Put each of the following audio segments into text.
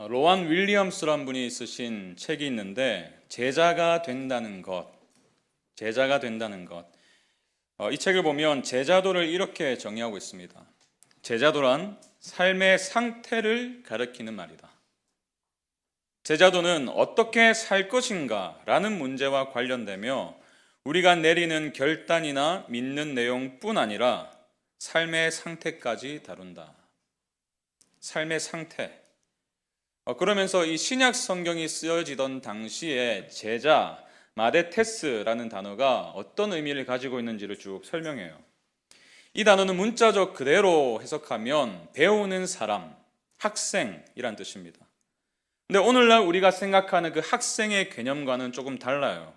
로완 윌리엄스란 분이 쓰신 책이 있는데 제자가 된다는 것. 이 책을 보면 제자도를 이렇게 정의하고 있습니다. 제자도란 삶의 상태를 가리키는 말이다. 제자도는 어떻게 살 것인가 라는 문제와 관련되며 우리가 내리는 결단이나 믿는 내용뿐 아니라 삶의 상태까지 다룬다. 삶의 상태. 그러면서 이 신약 성경이 쓰여지던 당시에 제자, 마데테스라는 단어가 어떤 의미를 가지고 있는지를 쭉 설명해요. 이 단어는 문자적 그대로 해석하면 배우는 사람, 학생이란 뜻입니다. 근데 오늘날 우리가 생각하는 그 학생의 개념과는 조금 달라요.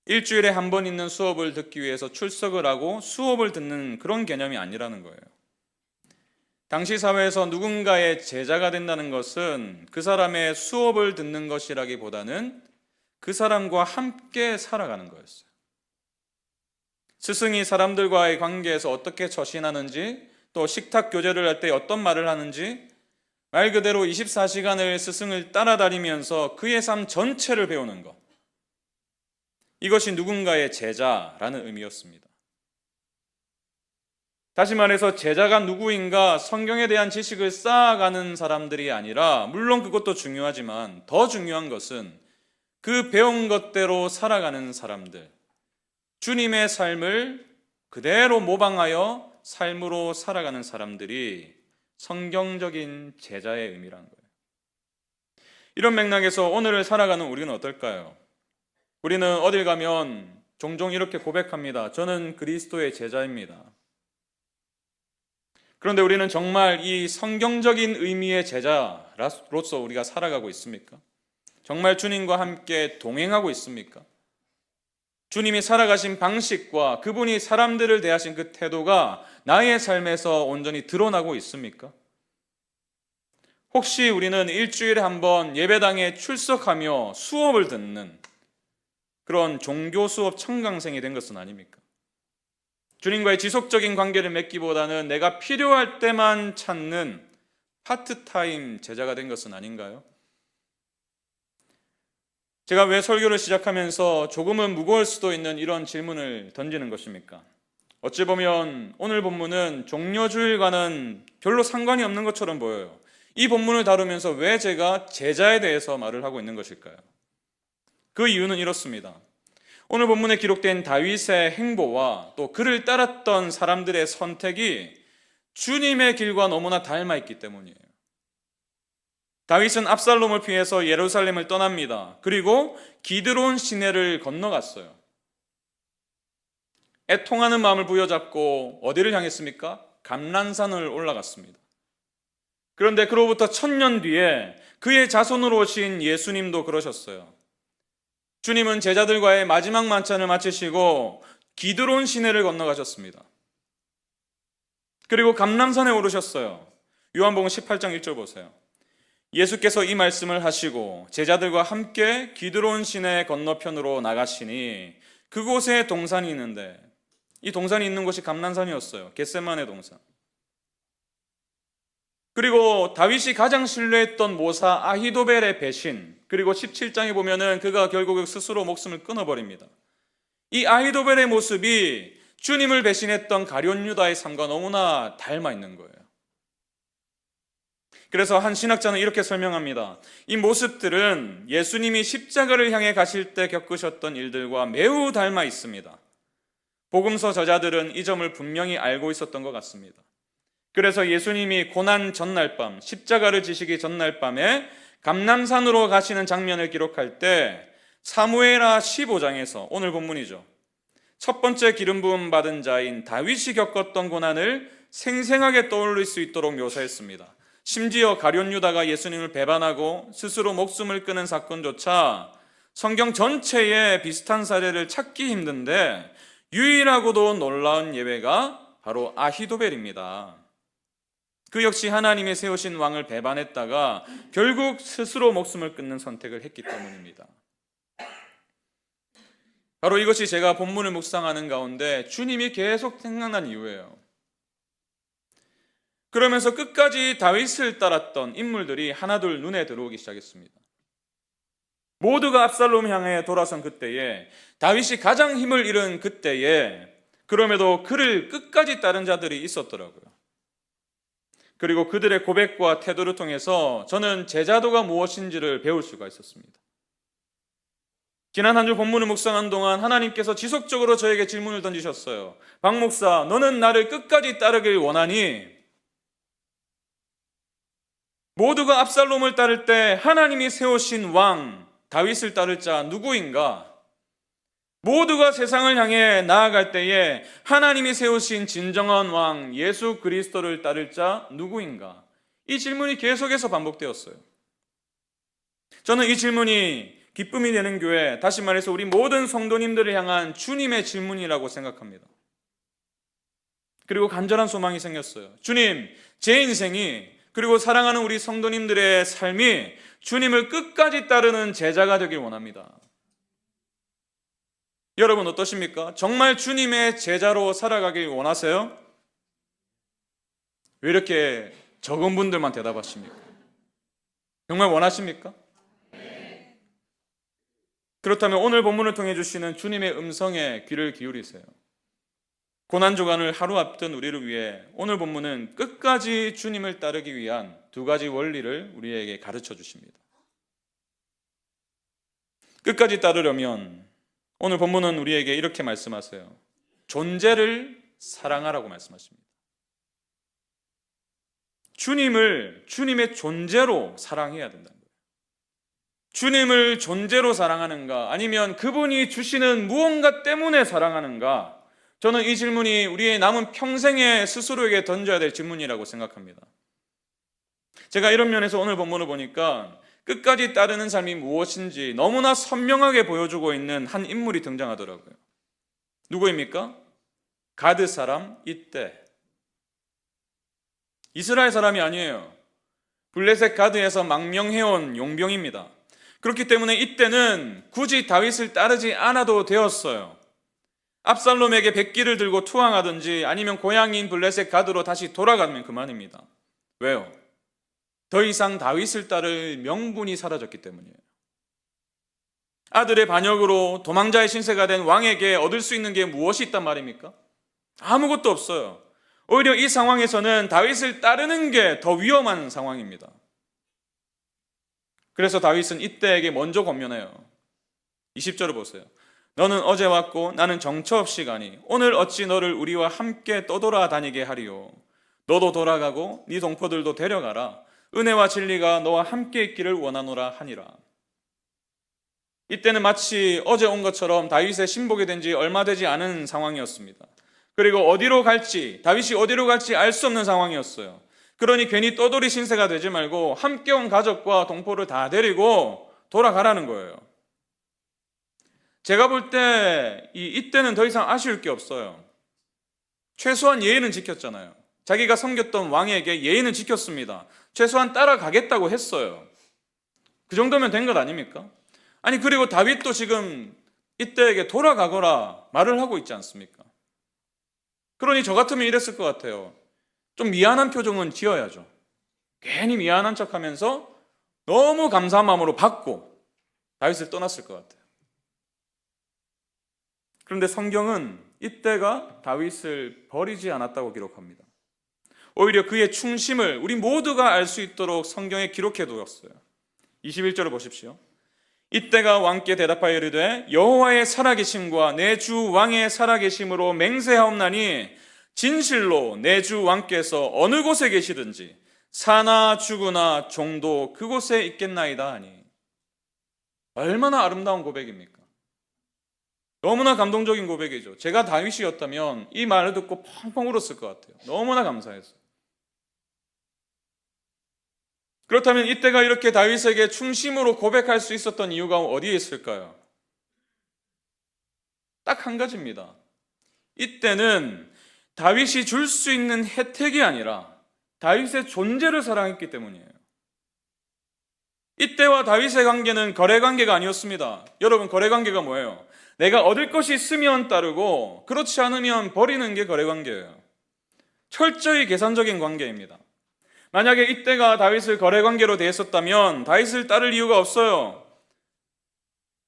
일주일에 한 번 있는 수업을 듣기 위해서 출석을 하고 수업을 듣는 그런 개념이 아니라는 거예요. 당시 사회에서 누군가의 제자가 된다는 것은 그 사람의 수업을 듣는 것이라기보다는 그 사람과 함께 살아가는 거였어요. 스승이 사람들과의 관계에서 어떻게 처신하는지, 또 식탁 교제를 할 때 어떤 말을 하는지, 말 그대로 24시간을 스승을 따라다니면서 그의 삶 전체를 배우는 것. 이것이 누군가의 제자라는 의미였습니다. 다시 말해서 제자가 누구인가 성경에 대한 지식을 쌓아가는 사람들이 아니라, 물론 그것도 중요하지만 더 중요한 것은 그 배운 것대로 살아가는 사람들, 주님의 삶을 그대로 모방하여 삶으로 살아가는 사람들이 성경적인 제자의 의미라는 거예요. 이런 맥락에서 오늘을 살아가는 우리는 어떨까요? 우리는 어딜 가면 종종 이렇게 고백합니다. 저는 그리스도의 제자입니다. 그런데 우리는 정말 이 성경적인 의미의 제자로서 우리가 살아가고 있습니까? 정말 주님과 함께 동행하고 있습니까? 주님이 살아가신 방식과 그분이 사람들을 대하신 그 태도가 나의 삶에서 온전히 드러나고 있습니까? 혹시 우리는 일주일에 한 번 예배당에 출석하며 수업을 듣는 그런 종교 수업 청강생이 된 것은 아닙니까? 주님과의 지속적인 관계를 맺기보다는 내가 필요할 때만 찾는 파트타임 제자가 된 것은 아닌가요? 제가 왜 설교를 시작하면서 조금은 무거울 수도 있는 이런 질문을 던지는 것입니까? 어찌 보면 오늘 본문은 종려주일과는 별로 상관이 없는 것처럼 보여요. 이 본문을 다루면서 왜 제가 제자에 대해서 말을 하고 있는 것일까요? 그 이유는 이렇습니다. 오늘 본문에 기록된 다윗의 행보와 또 그를 따랐던 사람들의 선택이 주님의 길과 너무나 닮아 있기 때문이에요. 다윗은 압살롬을 피해서 예루살렘을 떠납니다. 그리고 기드론 시내를 건너갔어요. 애통하는 마음을 부여잡고 어디를 향했습니까? 감난산을 올라갔습니다. 그런데 그로부터 1000년 뒤에 그의 자손으로 오신 예수님도 그러셨어요. 주님은 제자들과의 마지막 만찬을 마치시고 기드론 시내를 건너가셨습니다. 그리고 감람산에 오르셨어요. 요한복음 18장 1절 보세요. 예수께서 이 말씀을 하시고 제자들과 함께 기드론 시내 건너편으로 나가시니 그곳에 동산이 있는데, 이 동산이 있는 곳이 감난산이었어요. 겟세마네 동산. 그리고 다윗이 가장 신뢰했던 모사 아히도벨의 배신, 그리고 17장에 보면은 그가 결국 스스로 목숨을 끊어버립니다. 이 아히도벨의 모습이 주님을 배신했던 가룟 유다의 삶과 너무나 닮아 있는 거예요. 그래서 한 신학자는 이렇게 설명합니다. 이 모습들은 예수님이 십자가를 향해 가실 때 겪으셨던 일들과 매우 닮아 있습니다. 복음서 저자들은 이 점을 분명히 알고 있었던 것 같습니다. 그래서 예수님이 고난 전날 밤, 십자가를 지시기 전날 밤에 감람산으로 가시는 장면을 기록할 때 사무엘하 15장에서, 오늘 본문이죠, 첫 번째 기름 부음 받은 자인 다윗이 겪었던 고난을 생생하게 떠올릴 수 있도록 묘사했습니다. 심지어 가룟 유다가 예수님을 배반하고 스스로 목숨을 끊은 사건조차 성경 전체에 비슷한 사례를 찾기 힘든데 유일하고도 놀라운 예외가 바로 아히도벨입니다. 그 역시 하나님의 세우신 왕을 배반했다가 결국 스스로 목숨을 끊는 선택을 했기 때문입니다. 바로 이것이 제가 본문을 묵상하는 가운데 주님이 계속 생각난 이유예요. 그러면서 끝까지 다윗을 따랐던 인물들이 하나둘 눈에 들어오기 시작했습니다. 모두가 압살롬 향해 돌아선 그때에, 다윗이 가장 힘을 잃은 그때에, 그럼에도 그를 끝까지 따른 자들이 있었더라고요. 그리고 그들의 고백과 태도를 통해서 저는 제자도가 무엇인지를 배울 수가 있었습니다. 지난 한 주 본문을 묵상한 동안 하나님께서 지속적으로 저에게 질문을 던지셨어요. 박 목사, 너는 나를 끝까지 따르길 원하니? 모두가 압살롬을 따를 때 하나님이 세우신 왕 다윗을 따를 자 누구인가? 모두가 세상을 향해 나아갈 때에 하나님이 세우신 진정한 왕 예수 그리스도를 따를 자 누구인가? 이 질문이 계속해서 반복되었어요. 저는 이 질문이 기쁨이 되는 교회, 다시 말해서 우리 모든 성도님들을 향한 주님의 질문이라고 생각합니다. 그리고 간절한 소망이 생겼어요. 주님, 제 인생이, 그리고 사랑하는 우리 성도님들의 삶이 주님을 끝까지 따르는 제자가 되길 원합니다. 여러분 어떠십니까? 정말 주님의 제자로 살아가길 원하세요? 왜 이렇게 적은 분들만 대답하십니까? 정말 원하십니까? 그렇다면 오늘 본문을 통해 주시는 주님의 음성에 귀를 기울이세요. 고난주간을 하루 앞둔 우리를 위해 오늘 본문은 끝까지 주님을 따르기 위한 두 가지 원리를 우리에게 가르쳐 주십니다. 끝까지 따르려면 오늘 본문은 우리에게 이렇게 말씀하세요. 존재를 사랑하라고 말씀하십니다. 주님을 주님의 존재로 사랑해야 된다는 거예요. 주님을 존재로 사랑하는가, 아니면 그분이 주시는 무언가 때문에 사랑하는가? 저는 이 질문이 우리의 남은 평생에 스스로에게 던져야 될 질문이라고 생각합니다. 제가 이런 면에서 오늘 본문을 보니까 끝까지 따르는 삶이 무엇인지 너무나 선명하게 보여주고 있는 한 인물이 등장하더라고요. 누구입니까? 가드 사람 이떼. 이스라엘 사람이 아니에요. 블레셋 가드에서 망명해온 용병입니다. 그렇기 때문에 이때는 굳이 다윗을 따르지 않아도 되었어요. 압살롬에게 백기를 들고 투항하든지 아니면 고향인 블레셋 가드로 다시 돌아가면 그만입니다. 왜요? 더 이상 다윗을 따를 명분이 사라졌기 때문이에요. 아들의 반역으로 도망자의 신세가 된 왕에게 얻을 수 있는 게 무엇이 있단 말입니까? 아무것도 없어요. 오히려 이 상황에서는 다윗을 따르는 게 더 위험한 상황입니다. 그래서 다윗은 이때에게 먼저 권면해요. 20절을 보세요. 너는 어제 왔고 나는 정처 없이 가니 오늘 어찌 너를 우리와 함께 떠돌아다니게 하리요. 너도 돌아가고 네 동포들도 데려가라. 은혜와 진리가 너와 함께 있기를 원하노라 하니라. 이때는 마치 어제 온 것처럼 다윗의 신복이 된 지 얼마 되지 않은 상황이었습니다. 그리고 어디로 갈지, 다윗이 어디로 갈지 알 수 없는 상황이었어요. 그러니 괜히 떠돌이 신세가 되지 말고 함께 온 가족과 동포를 다 데리고 돌아가라는 거예요. 제가 볼 때 이때는 더 이상 아쉬울 게 없어요. 최소한 예의는 지켰잖아요. 자기가 섬겼던 왕에게 예의는 지켰습니다. 최소한 따라가겠다고 했어요. 그 정도면 된 것 아닙니까? 아니, 그리고 다윗도 지금 이때에게 돌아가거라 말을 하고 있지 않습니까? 그러니 저 같으면 이랬을 것 같아요. 좀 미안한 표정은 지어야죠. 괜히 미안한 척하면서 너무 감사한 마음으로 받고 다윗을 떠났을 것 같아요. 그런데 성경은 이때가 다윗을 버리지 않았다고 기록합니다. 오히려 그의 충심을 우리 모두가 알 수 있도록 성경에 기록해 두었어요. 21절을 보십시오. 이때가 왕께 대답하여 이르되 여호와의 살아계심과 내 주 왕의 살아계심으로 맹세하옵나니 진실로 내 주 왕께서 어느 곳에 계시든지 사나 죽으나 종도 그곳에 있겠나이다 하니. 얼마나 아름다운 고백입니까? 너무나 감동적인 고백이죠. 제가 다윗이었다면 이 말을 듣고 펑펑 울었을 것 같아요. 너무나 감사해서. 그렇다면 이때가 이렇게 다윗에게 충심으로 고백할 수 있었던 이유가 어디에 있을까요? 딱 한 가지입니다. 이때는 다윗이 줄 수 있는 혜택이 아니라 다윗의 존재를 사랑했기 때문이에요. 이때와 다윗의 관계는 거래 관계가 아니었습니다. 여러분, 거래 관계가 뭐예요? 내가 얻을 것이 있으면 따르고 그렇지 않으면 버리는 게 거래 관계예요. 철저히 계산적인 관계입니다. 만약에 이때가 다윗을 거래 관계로 대했었다면 다윗을 따를 이유가 없어요.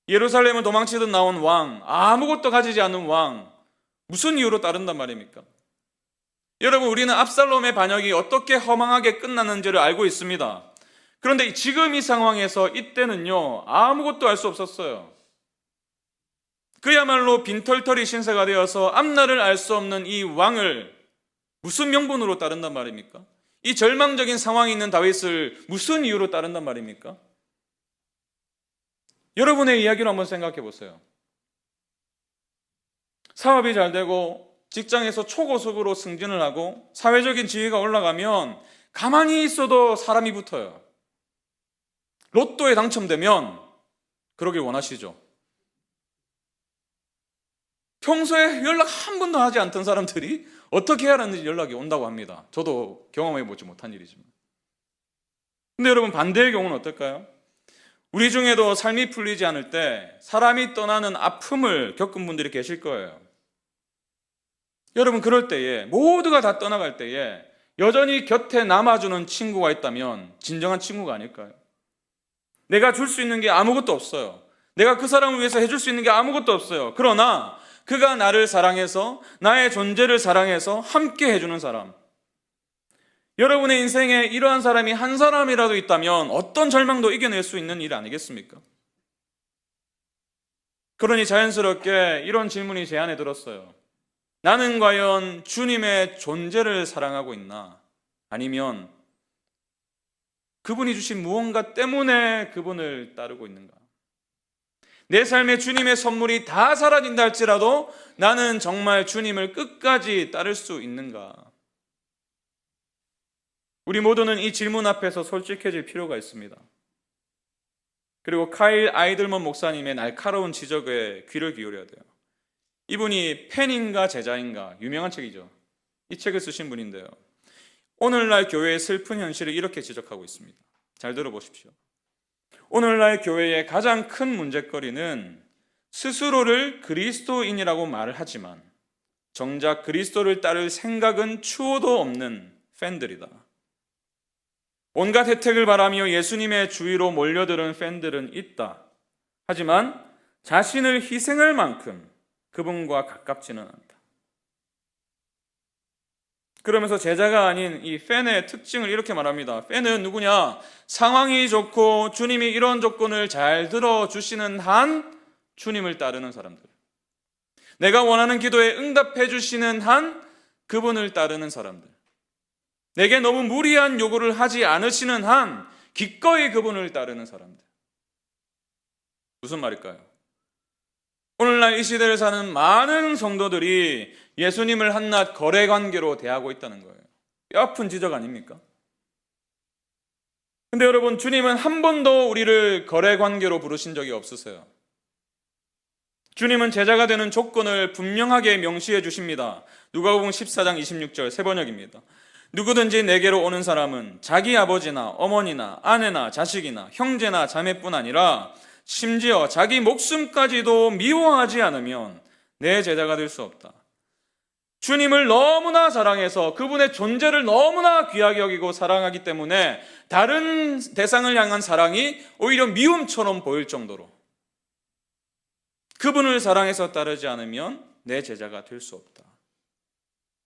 예루살렘을 도망치듯 나온 왕, 아무것도 가지지 않은 왕, 무슨 이유로 따른단 말입니까? 여러분, 우리는 압살롬의 반역이 어떻게 허망하게 끝났는지를 알고 있습니다. 그런데 지금 이 상황에서 이때는요, 아무것도 알 수 없었어요. 그야말로 빈털터리 신세가 되어서 앞날을 알 수 없는 이 왕을 무슨 명분으로 따른단 말입니까? 이 절망적인 상황이 있는 다윗을 무슨 이유로 따른단 말입니까? 여러분의 이야기로 한번 생각해 보세요. 사업이 잘 되고 직장에서 초고속으로 승진을 하고 사회적인 지위가 올라가면 가만히 있어도 사람이 붙어요. 로또에 당첨되면 그러길 원하시죠. 평소에 연락 한 번도 하지 않던 사람들이 어떻게 해야 하는지 연락이 온다고 합니다. 저도 경험해 보지 못한 일이지만. 근데 여러분, 반대의 경우는 어떨까요? 우리 중에도 삶이 풀리지 않을 때 사람이 떠나는 아픔을 겪은 분들이 계실 거예요. 여러분, 그럴 때에, 모두가 다 떠나갈 때에 여전히 곁에 남아주는 친구가 있다면 진정한 친구가 아닐까요? 내가 줄 수 있는 게 아무것도 없어요. 내가 그 사람을 위해서 해줄 수 있는 게 아무것도 없어요. 그러나 그가 나를 사랑해서, 나의 존재를 사랑해서 함께 해주는 사람. 여러분의 인생에 이러한 사람이 한 사람이라도 있다면 어떤 절망도 이겨낼 수 있는 일 아니겠습니까? 그러니 자연스럽게 이런 질문이 제 안에 들었어요. 나는 과연 주님의 존재를 사랑하고 있나? 아니면 그분이 주신 무언가 때문에 그분을 따르고 있는가? 내 삶에 주님의 선물이 다 사라진다 할지라도 나는 정말 주님을 끝까지 따를 수 있는가? 우리 모두는 이 질문 앞에서 솔직해질 필요가 있습니다. 그리고 카일 아이들먼 목사님의 날카로운 지적에 귀를 기울여야 돼요. 이분이 팬인가 제자인가, 유명한 책이죠. 이 책을 쓰신 분인데요. 오늘날 교회의 슬픈 현실을 이렇게 지적하고 있습니다. 잘 들어보십시오. 오늘날 교회의 가장 큰 문제거리는 스스로를 그리스도인이라고 말을 하지만 정작 그리스도를 따를 생각은 추호도 없는 팬들이다. 온갖 혜택을 바라며 예수님의 주위로 몰려드는 팬들은 있다. 하지만 자신을 희생할 만큼 그분과 가깝지는 않다. 그러면서 제자가 아닌 이 팬의 특징을 이렇게 말합니다. 팬은 누구냐? 상황이 좋고 주님이 이런 조건을 잘 들어주시는 한 주님을 따르는 사람들. 내가 원하는 기도에 응답해 주시는 한 그분을 따르는 사람들. 내게 너무 무리한 요구를 하지 않으시는 한 기꺼이 그분을 따르는 사람들. 무슨 말일까요? 오늘날 이 시대를 사는 많은 성도들이 예수님을 한낱 거래 관계로 대하고 있다는 거예요. 뼈아픈 지적 아닙니까? 근데 여러분, 주님은 한 번도 우리를 거래 관계로 부르신 적이 없으세요. 주님은 제자가 되는 조건을 분명하게 명시해 주십니다. 누가복음 14장 26절 세 번역입니다. 누구든지 내게로 오는 사람은 자기 아버지나 어머니나 아내나 자식이나 형제나 자매뿐 아니라 심지어 자기 목숨까지도 미워하지 않으면 내 제자가 될 수 없다. 주님을 너무나 사랑해서 그분의 존재를 너무나 귀하게 여기고 사랑하기 때문에 다른 대상을 향한 사랑이 오히려 미움처럼 보일 정도로 그분을 사랑해서 따르지 않으면 내 제자가 될 수 없다.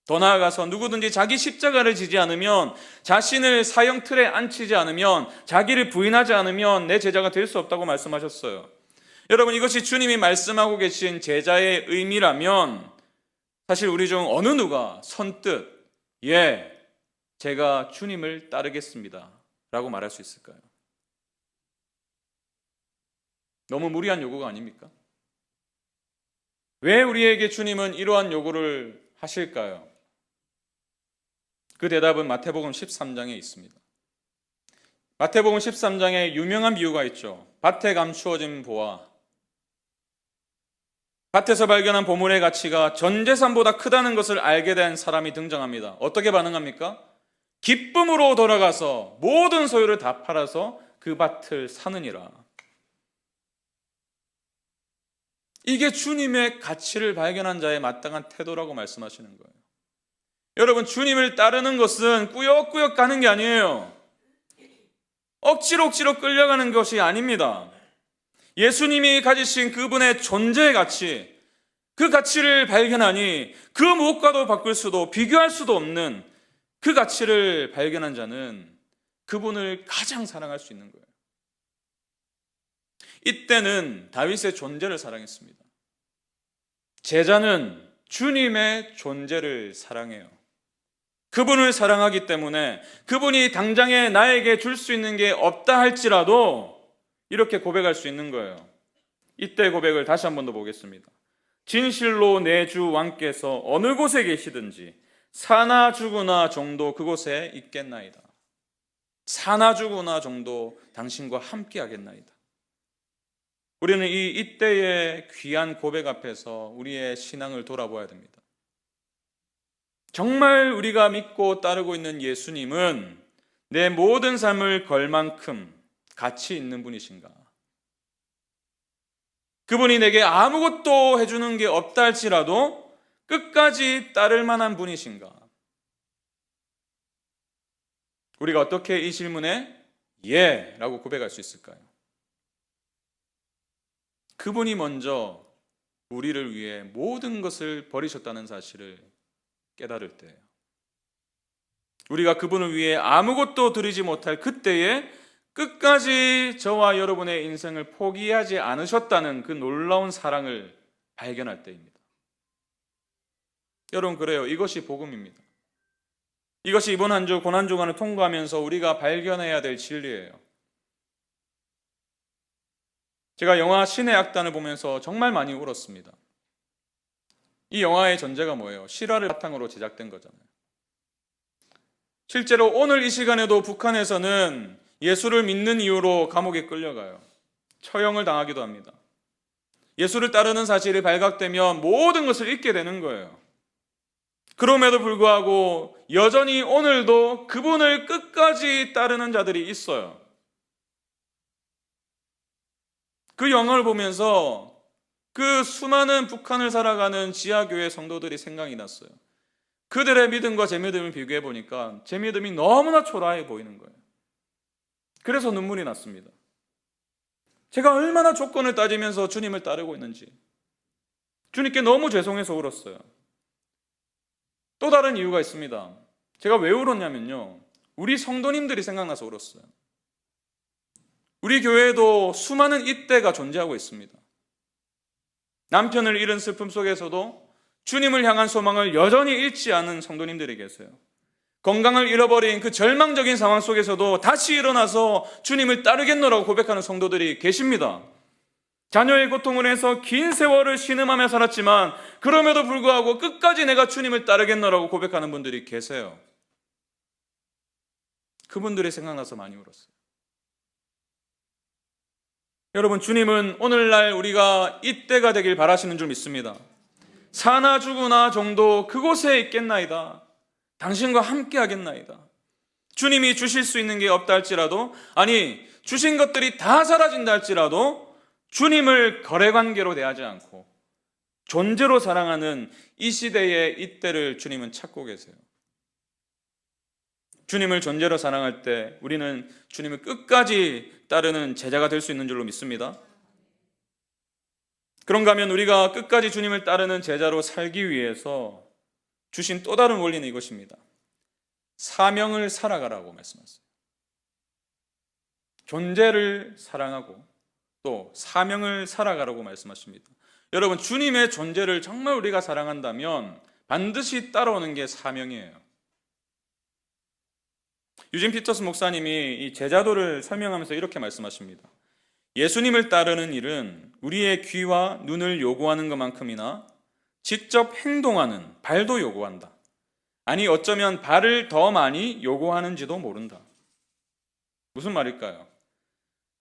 더 나아가서 누구든지 자기 십자가를 지지 않으면, 자신을 사형 틀에 앉히지 않으면, 자기를 부인하지 않으면 내 제자가 될 수 없다고 말씀하셨어요. 여러분, 이것이 주님이 말씀하고 계신 제자의 의미라면 사실 우리 중 어느 누가 선뜻 예, 제가 주님을 따르겠습니다 라고 말할 수 있을까요? 너무 무리한 요구가 아닙니까? 왜 우리에게 주님은 이러한 요구를 하실까요? 그 대답은 마태복음 13장에 있습니다. 마태복음 13장에 유명한 비유가 있죠. 밭에 감추어진 보화. 밭에서 발견한 보물의 가치가 전 재산보다 크다는 것을 알게 된 사람이 등장합니다. 어떻게 반응합니까? 기쁨으로 돌아가서 모든 소유를 다 팔아서 그 밭을 사느니라. 이게 주님의 가치를 발견한 자의 마땅한 태도라고 말씀하시는 거예요. 여러분, 주님을 따르는 것은 꾸역꾸역 가는 게 아니에요. 억지로 끌려가는 것이 아닙니다. 예수님이 가지신 그분의 존재의 가치, 그 가치를 발견하니 그 무엇과도 바꿀 수도 비교할 수도 없는 그 가치를 발견한 자는 그분을 가장 사랑할 수 있는 거예요. 이때는 다윗의 존재를 사랑했습니다. 제자는 주님의 존재를 사랑해요. 그분을 사랑하기 때문에 그분이 당장에 나에게 줄 수 있는 게 없다 할지라도 이렇게 고백할 수 있는 거예요. 이때 고백을 다시 한 번 더 보겠습니다. 진실로 내 주 왕께서 어느 곳에 계시든지 사나 죽으나 정도 그곳에 있겠나이다. 사나 죽으나 정도 당신과 함께 하겠나이다. 우리는 이때의 귀한 고백 앞에서 우리의 신앙을 돌아보아야 됩니다. 정말 우리가 믿고 따르고 있는 예수님은 내 모든 삶을 걸 만큼 가치 있는 분이신가? 그분이 내게 아무것도 해주는 게 없다 할지라도 끝까지 따를 만한 분이신가? 우리가 어떻게 이 질문에 예 라고 고백할 수 있을까요? 그분이 먼저 우리를 위해 모든 것을 버리셨다는 사실을 깨달을 때예요. 우리가 그분을 위해 아무것도 드리지 못할 그때에 끝까지 저와 여러분의 인생을 포기하지 않으셨다는 그 놀라운 사랑을 발견할 때입니다. 여러분, 그래요. 이것이 복음입니다. 이것이 이번 한 주 고난주간을 통과하면서 우리가 발견해야 될 진리예요. 제가 영화 신의 악단을 보면서 정말 많이 울었습니다. 이 영화의 전제가 뭐예요? 실화를 바탕으로 제작된 거잖아요. 실제로 오늘 이 시간에도 북한에서는 예수를 믿는 이유로 감옥에 끌려가요. 처형을 당하기도 합니다. 예수를 따르는 사실이 발각되면 모든 것을 잊게 되는 거예요. 그럼에도 불구하고 여전히 오늘도 그분을 끝까지 따르는 자들이 있어요. 그 영화를 보면서 그 수많은 북한을 살아가는 지하교회 성도들이 생각이 났어요. 그들의 믿음과 제 믿음을 비교해 보니까 제 믿음이 너무나 초라해 보이는 거예요. 그래서 눈물이 났습니다. 제가 얼마나 조건을 따지면서 주님을 따르고 있는지, 주님께 너무 죄송해서 울었어요. 또 다른 이유가 있습니다. 제가 왜 울었냐면요, 우리 성도님들이 생각나서 울었어요. 우리 교회에도 수많은 이때가 존재하고 있습니다. 남편을 잃은 슬픔 속에서도 주님을 향한 소망을 여전히 잃지 않은 성도님들이 계세요. 건강을 잃어버린 그 절망적인 상황 속에서도 다시 일어나서 주님을 따르겠노라고 고백하는 성도들이 계십니다. 자녀의 고통을 해서 긴 세월을 신음하며 살았지만 그럼에도 불구하고 끝까지 내가 주님을 따르겠노라고 고백하는 분들이 계세요. 그분들이 생각나서 많이 울었어요. 여러분, 주님은 오늘날 우리가 이때가 되길 바라시는 줄 믿습니다. 사나 죽으나 정도 그곳에 있겠나이다. 당신과 함께 하겠나이다. 주님이 주실 수 있는 게 없다 할지라도, 아니 주신 것들이 다 사라진다 할지라도 주님을 거래관계로 대하지 않고 존재로 사랑하는 이 시대의 이때를 주님은 찾고 계세요. 주님을 존재로 사랑할 때 우리는 주님을 끝까지 따르는 제자가 될 수 있는 줄로 믿습니다. 그런가 하면 우리가 끝까지 주님을 따르는 제자로 살기 위해서 주신 또 다른 원리는 이것입니다. 사명을 살아가라고 말씀하셨어요. 존재를 사랑하고 또 사명을 살아가라고 말씀하십니다. 여러분, 주님의 존재를 정말 우리가 사랑한다면 반드시 따라오는 게 사명이에요. 유진 피터스 목사님이 이 제자도를 설명하면서 이렇게 말씀하십니다. 예수님을 따르는 일은 우리의 귀와 눈을 요구하는 것만큼이나 직접 행동하는 발도 요구한다. 아니 어쩌면 발을 더 많이 요구하는지도 모른다. 무슨 말일까요?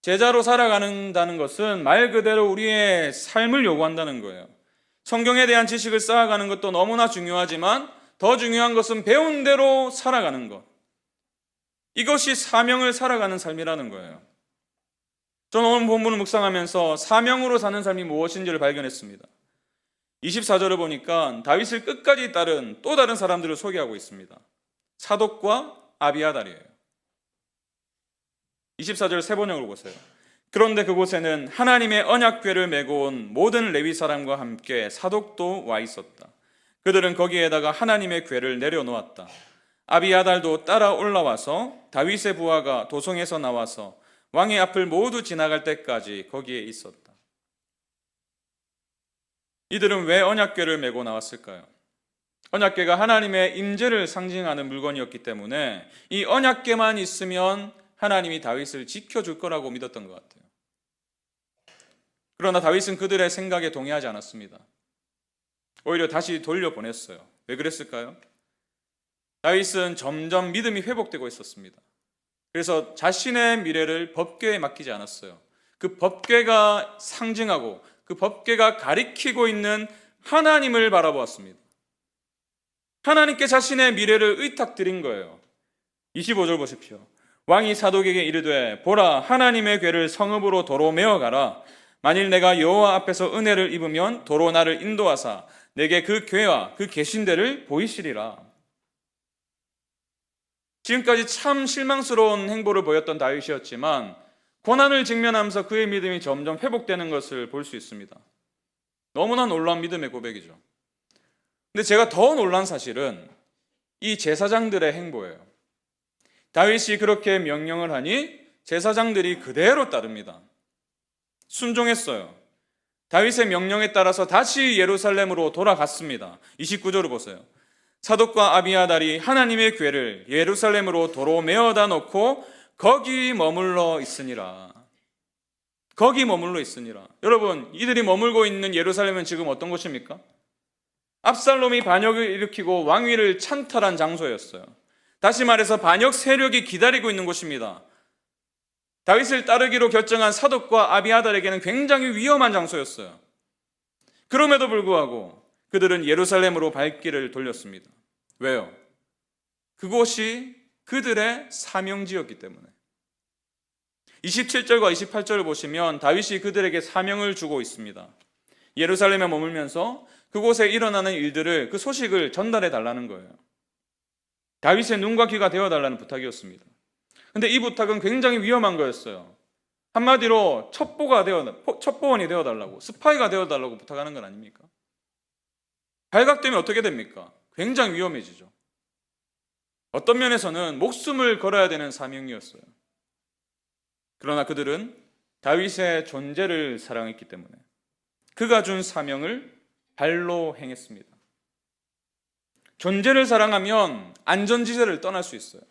제자로 살아가는다는 것은 말 그대로 우리의 삶을 요구한다는 거예요. 성경에 대한 지식을 쌓아가는 것도 너무나 중요하지만 더 중요한 것은 배운 대로 살아가는 것. 이것이 사명을 살아가는 삶이라는 거예요. 저는 오늘 본문을 묵상하면서 사명으로 사는 삶이 무엇인지를 발견했습니다. 24절을 보니까 다윗을 끝까지 따른 또 다른 사람들을 소개하고 있습니다. 사독과 아비아달이에요. 24절 세 번역을 보세요. 그런데 그곳에는 하나님의 언약궤를 메고 온 모든 레위 사람과 함께 사독도 와 있었다. 그들은 거기에다가 하나님의 궤를 내려놓았다. 아비아달도 따라 올라와서 다윗의 부하가 도성에서 나와서 왕의 앞을 모두 지나갈 때까지 거기에 있었다. 이들은 왜 언약궤를 메고 나왔을까요? 언약궤가 하나님의 임재를 상징하는 물건이었기 때문에 이 언약궤만 있으면 하나님이 다윗을 지켜줄 거라고 믿었던 것 같아요. 그러나 다윗은 그들의 생각에 동의하지 않았습니다. 오히려 다시 돌려보냈어요. 왜 그랬을까요? 다윗은 점점 믿음이 회복되고 있었습니다. 그래서 자신의 미래를 법궤에 맡기지 않았어요. 그 법궤가 상징하고 그 법궤가 가리키고 있는 하나님을 바라보았습니다. 하나님께 자신의 미래를 의탁드린 거예요. 25절 보십시오. 왕이 사독에게 이르되 보라 하나님의 궤를 성읍으로 도로 메어가라. 만일 내가 여호와 앞에서 은혜를 입으면 도로 나를 인도하사 내게 그 궤와 그 계신대를 보이시리라. 지금까지 참 실망스러운 행보를 보였던 다윗이었지만 고난을 직면하면서 그의 믿음이 점점 회복되는 것을 볼 수 있습니다. 너무나 놀라운 믿음의 고백이죠. 근데 제가 더 놀란 사실은 이 제사장들의 행보예요. 다윗이 그렇게 명령을 하니 제사장들이 그대로 따릅니다. 순종했어요. 다윗의 명령에 따라서 다시 예루살렘으로 돌아갔습니다. 29절을 보세요. 사독과 아비아달이 하나님의 궤를 예루살렘으로 도로 메어다 놓고 거기 머물러 있으니라. 거기 머물러 있으니라. 여러분, 이들이 머물고 있는 예루살렘은 지금 어떤 곳입니까? 압살롬이 반역을 일으키고 왕위를 찬탈한 장소였어요. 다시 말해서 반역 세력이 기다리고 있는 곳입니다. 다윗을 따르기로 결정한 사독과 아비아달에게는 굉장히 위험한 장소였어요. 그럼에도 불구하고 그들은 예루살렘으로 발길을 돌렸습니다. 왜요? 그곳이 그들의 사명지였기 때문에. 27절과 28절을 보시면 다윗이 그들에게 사명을 주고 있습니다. 예루살렘에 머물면서 그곳에 일어나는 일들을, 그 소식을 전달해 달라는 거예요. 다윗의 눈과 귀가 되어달라는 부탁이었습니다. 근데 이 부탁은 굉장히 위험한 거였어요. 한마디로 첩보원이 되어달라고, 스파이가 되어달라고 부탁하는 건 아닙니까? 발각되면 어떻게 됩니까? 굉장히 위험해지죠. 어떤 면에서는 목숨을 걸어야 되는 사명이었어요. 그러나 그들은 다윗의 존재를 사랑했기 때문에 그가 준 사명을 발로 행했습니다. 존재를 사랑하면 안전지대를 떠날 수 있어요.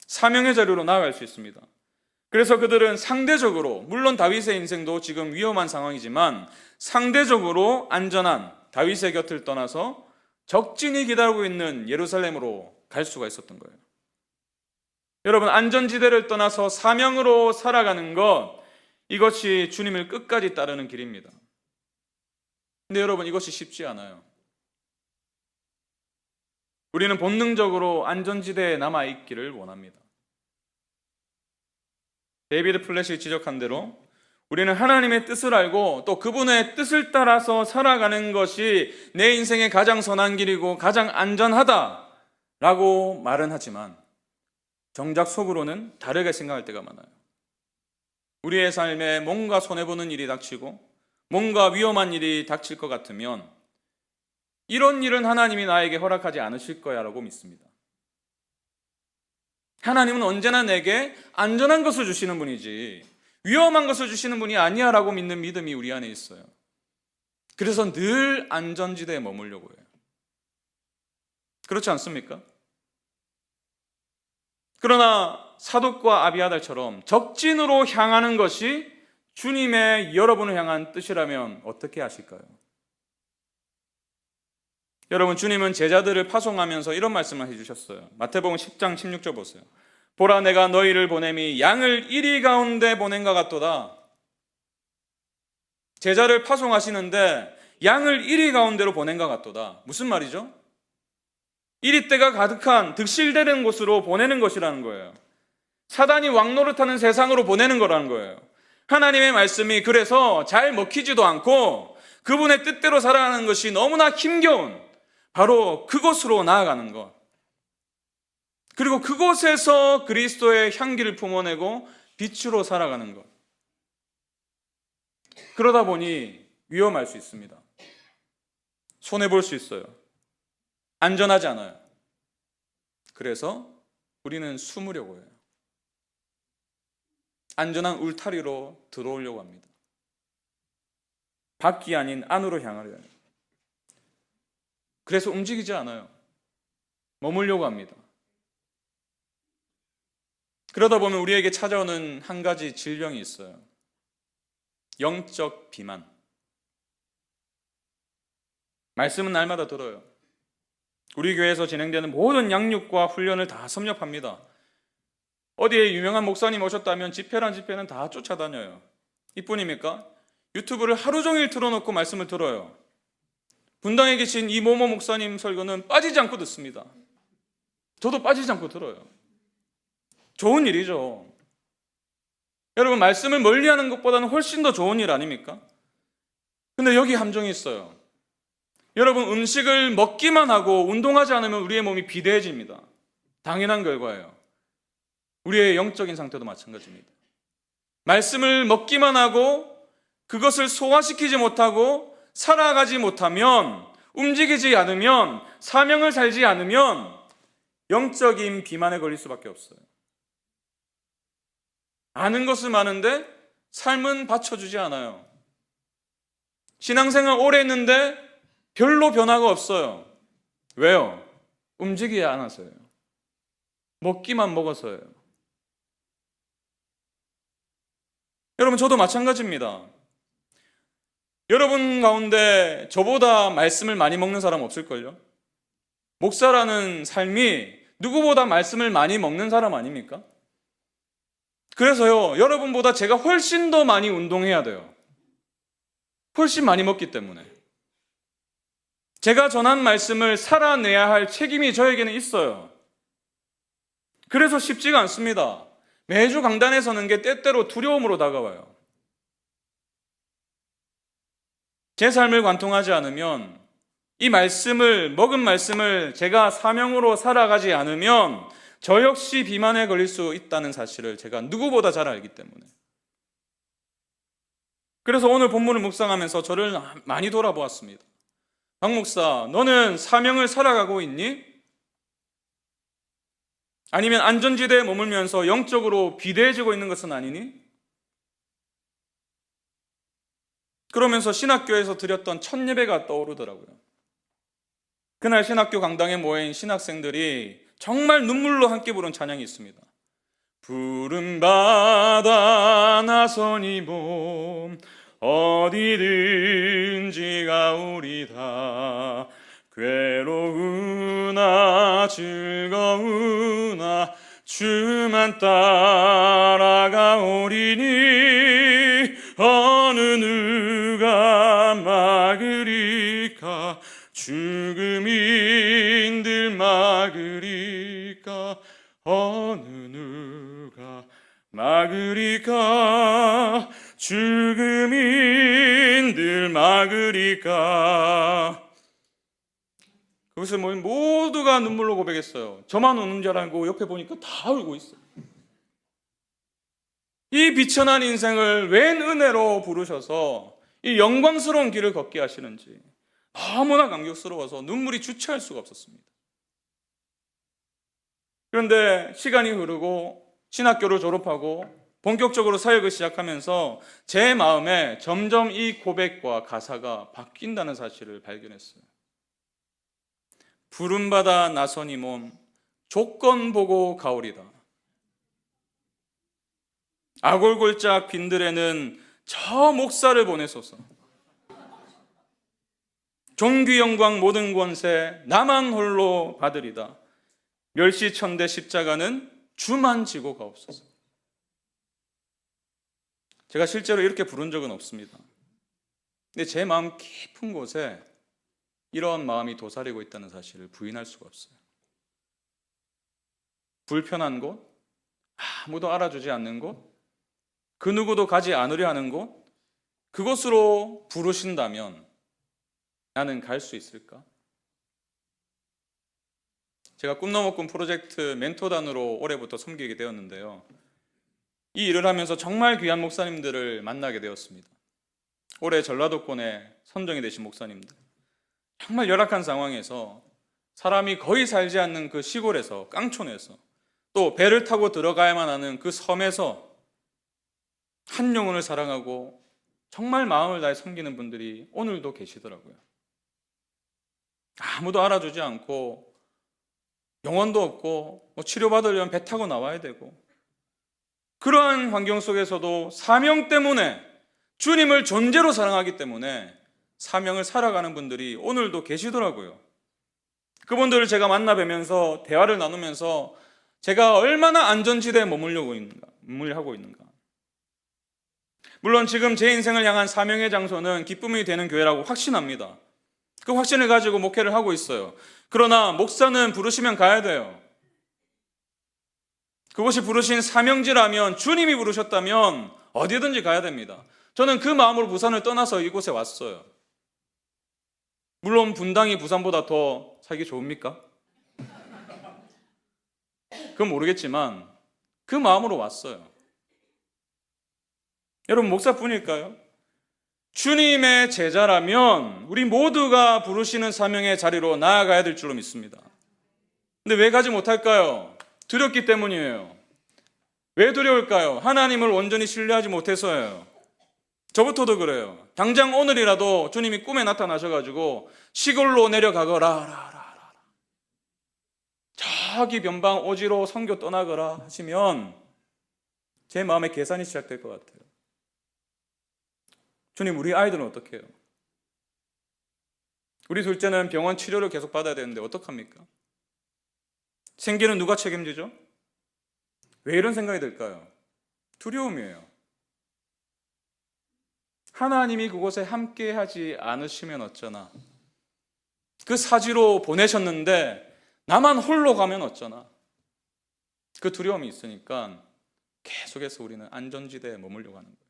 사명의 자리로 나아갈 수 있습니다. 그래서 그들은 상대적으로, 물론 다윗의 인생도 지금 위험한 상황이지만 상대적으로 안전한 다윗의 곁을 떠나서 적진이 기다리고 있는 예루살렘으로 갈 수가 있었던 거예요. 여러분, 안전지대를 떠나서 사명으로 살아가는 것, 이것이 주님을 끝까지 따르는 길입니다. 근데 여러분, 이것이 쉽지 않아요. 우리는 본능적으로 안전지대에 남아있기를 원합니다. 데이비드 플랫이 지적한 대로 우리는 하나님의 뜻을 알고 또 그분의 뜻을 따라서 살아가는 것이 내 인생의 가장 선한 길이고 가장 안전하다라고 말은 하지만 정작 속으로는 다르게 생각할 때가 많아요. 우리의 삶에 뭔가 손해보는 일이 닥치고 뭔가 위험한 일이 닥칠 것 같으면 이런 일은 하나님이 나에게 허락하지 않으실 거야 라고 믿습니다. 하나님은 언제나 내게 안전한 것을 주시는 분이지 위험한 것을 주시는 분이 아니야 라고 믿는 믿음이 우리 안에 있어요. 그래서 늘 안전지대에 머물려고 해요. 그렇지 않습니까? 그러나 사독과 아비아달처럼 적진으로 향하는 것이 주님의 여러분을 향한 뜻이라면 어떻게 하실까요? 여러분, 주님은 제자들을 파송하면서 이런 말씀을 해주셨어요. 마태복음 10장 16절 보세요. 보라, 내가 너희를 보냄이 양을 이리 가운데 보낸 것 같도다. 제자를 파송하시는데 양을 이리 가운데로 보낸 것 같도다. 무슨 말이죠? 이리때가 가득한 득실되는 곳으로 보내는 것이라는 거예요. 사단이 왕노릇하는 세상으로 보내는 거라는 거예요. 하나님의 말씀이 그래서 잘 먹히지도 않고 그분의 뜻대로 살아가는 것이 너무나 힘겨운 바로 그곳으로 나아가는 것. 그리고 그곳에서 그리스도의 향기를 품어내고 빛으로 살아가는 것. 그러다 보니 위험할 수 있습니다. 손해볼 수 있어요. 안전하지 않아요. 그래서 우리는 숨으려고 해요. 안전한 울타리로 들어오려고 합니다. 밖이 아닌 안으로 향하려 해요. 그래서 움직이지 않아요. 머물려고 합니다. 그러다 보면 우리에게 찾아오는 한 가지 질병이 있어요. 영적 비만. 말씀은 날마다 들어요. 우리 교회에서 진행되는 모든 양육과 훈련을 다 섭렵합니다. 어디에 유명한 목사님 오셨다면 집회란 집회는 다 쫓아다녀요. 이뿐입니까? 유튜브를 하루 종일 틀어놓고 말씀을 들어요. 분당에 계신 이 모모 목사님 설교는 빠지지 않고 듣습니다. 저도 빠지지 않고 들어요. 좋은 일이죠. 여러분, 말씀을 멀리하는 것보다는 훨씬 더 좋은 일 아닙니까? 근데 여기 함정이 있어요. 여러분, 음식을 먹기만 하고 운동하지 않으면 우리의 몸이 비대해집니다. 당연한 결과예요. 우리의 영적인 상태도 마찬가지입니다. 말씀을 먹기만 하고 그것을 소화시키지 못하고 살아가지 못하면, 움직이지 않으면, 사명을 살지 않으면 영적인 비만에 걸릴 수밖에 없어요. 아는 것은 많은데 삶은 받쳐주지 않아요. 신앙생활 오래 했는데 별로 변화가 없어요. 왜요? 움직이지 않아서요. 먹기만 먹어서요. 여러분, 저도 마찬가지입니다. 여러분 가운데 저보다 말씀을 많이 먹는 사람 없을걸요? 목사라는 삶이 누구보다 말씀을 많이 먹는 사람 아닙니까? 그래서요, 여러분보다 제가 훨씬 더 많이 운동해야 돼요. 훨씬 많이 먹기 때문에. 제가 전한 말씀을 살아내야 할 책임이 저에게는 있어요. 그래서 쉽지가 않습니다. 매주 강단에 서는 게 때때로 두려움으로 다가와요. 제 삶을 관통하지 않으면, 이 말씀을, 먹은 말씀을 제가 사명으로 살아가지 않으면 저 역시 비만에 걸릴 수 있다는 사실을 제가 누구보다 잘 알기 때문에. 그래서 오늘 본문을 묵상하면서 저를 많이 돌아보았습니다. 박 목사, 너는 사명을 살아가고 있니? 아니면 안전지대에 머물면서 영적으로 비대해지고 있는 것은 아니니? 그러면서 신학교에서 드렸던 첫 예배가 떠오르더라고요. 그날 신학교 강당에 모인 신학생들이 정말 눈물로 함께 부른 찬양이 있습니다. 푸른 바다 나서니 몸 어디든지 가오리다. 괴로우나 즐거우나 주만 따라가오리니 어느 누가 막으리까. 죽음인들 막으리까. 어느 누가 막으리까. 죽음인들 막으리까. 그것을 모두가 눈물로 고백했어요. 저만 우는 줄 알고 옆에 보니까 다 울고 있어요. 이 비천한 인생을 웬 은혜로 부르셔서 이 영광스러운 길을 걷게 하시는지 너무나 감격스러워서 눈물이 주체할 수가 없었습니다. 그런데 시간이 흐르고 신학교를 졸업하고 본격적으로 사역을 시작하면서 제 마음에 점점 이 고백과 가사가 바뀐다는 사실을 발견했어요. 푸른 바다 나서니 몸 조건 보고 가오리다. 아골골짝 빈들에는 저 목사를 보내소서. 존귀 영광 모든 권세 나만 홀로 받으리다. 멸시천대 십자가는 주만 지고 가옵소서. 제가 실제로 이렇게 부른 적은 없습니다. 근데 제 마음 깊은 곳에 이런 마음이 도사리고 있다는 사실을 부인할 수가 없어요. 불편한 곳, 아무도 알아주지 않는 곳, 그 누구도 가지 않으려 하는 곳, 그곳으로 부르신다면 나는 갈 수 있을까? 제가 꿈넘어 꿈 프로젝트 멘토단으로 올해부터 섬기게 되었는데요. 이 일을 하면서 정말 귀한 목사님들을 만나게 되었습니다. 올해 전라도권에 선정이 되신 목사님들. 정말 열악한 상황에서 사람이 거의 살지 않는 그 시골에서, 깡촌에서, 또 배를 타고 들어가야만 하는 그 섬에서 한 영혼을 사랑하고 정말 마음을 다해 섬기는 분들이 오늘도 계시더라고요. 아무도 알아주지 않고 영혼도 없고 치료받으려면 배 타고 나와야 되고, 그러한 환경 속에서도 사명 때문에, 주님을 존재로 사랑하기 때문에 사명을 살아가는 분들이 오늘도 계시더라고요. 그분들을 제가 만나 뵈면서 대화를 나누면서 제가 얼마나 안전지대에 머물하고 있는가. 물론 지금 제 인생을 향한 사명의 장소는 기쁨이 되는 교회라고 확신합니다. 그 확신을 가지고 목회를 하고 있어요. 그러나 목사는 부르시면 가야 돼요. 그것이 부르신 사명지라면, 주님이 부르셨다면 어디든지 가야 됩니다. 저는 그 마음으로 부산을 떠나서 이곳에 왔어요. 물론 분당이 부산보다 더 살기 좋습니까? 그건 모르겠지만 그 마음으로 왔어요. 여러분, 목사뿐일까요? 주님의 제자라면 우리 모두가 부르시는 사명의 자리로 나아가야 될 줄로 믿습니다. 근데 왜 가지 못할까요? 두렵기 때문이에요. 왜 두려울까요? 하나님을 온전히 신뢰하지 못해서예요. 저부터도 그래요. 당장 오늘이라도 주님이 꿈에 나타나셔가지고 시골로 내려가거라, 저기 변방 오지로 선교 떠나거라 하시면 제 마음에 계산이 시작될 것 같아요. 주님, 우리 아이들은 어떻게 해요? 우리 둘째는 병원 치료를 계속 받아야 되는데 어떡합니까? 생계는 누가 책임지죠? 왜 이런 생각이 들까요? 두려움이에요. 하나님이 그곳에 함께 하지 않으시면 어쩌나. 그 사지로 보내셨는데 나만 홀로 가면 어쩌나. 그 두려움이 있으니까 계속해서 우리는 안전지대에 머물려고 하는 거예요.